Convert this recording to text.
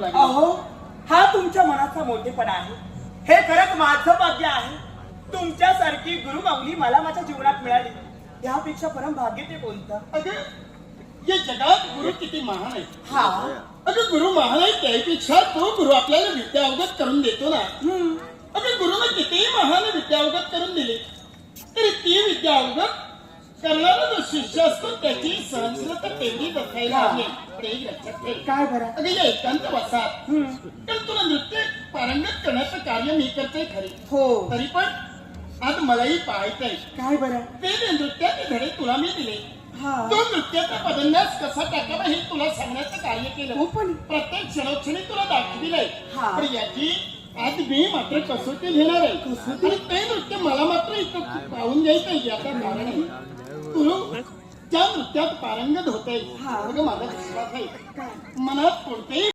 वाटू लागले. अहो, हा तुमच्या मनाचा मोठेपणा आहे. हे खरंच माझं भाग्य आहे. तुमच्यासारखी गुरुमाऊली मला माझ्या जीवनात मिळाली. यापेक्षा परम भाग्य ते कोणतं? अगं या जगात गुरु किती महान आहे. हा. अगं गुरु महान आहे त्यापेक्षा तो गुरु आपल्याला विद्या अवगत करून देतो ना. अगं गुरुने कितीही महान विद्या अवगत करून दिली तरी ती विद्या अवगत करणारा जो शिष्य असतो त्याची सहनशीलता तेवढी बसायला हवी. पण एक लक्षात ठेव. काय बरं? अगं या एकांत वासात तर तुला नृत्य पारंगत करण्याचं कार्य मी करतोय खरे. हो. तरी पण आज मलाही पाहायचंय. काय बरं? ते नृत्याचे धडे तुला मी दिले. हा. तो नृत्याचा पदन्यास कसा टाकावा हे तुला सांगण्याचं कार्य केलं. हो पण. प्रत्येक क्षणोक्षणी तुला दाखविलंय. हा. पण याची आज मी मात्र कसोटी घेणार आहे. आणि ते नृत्य मला मात्र इथं पाहून घ्यायचंय. याचं कारण आहे तू त्या नृत्यात पारंगत होते. हा. माझा विश्वास आहे काय? मनात कोणतेही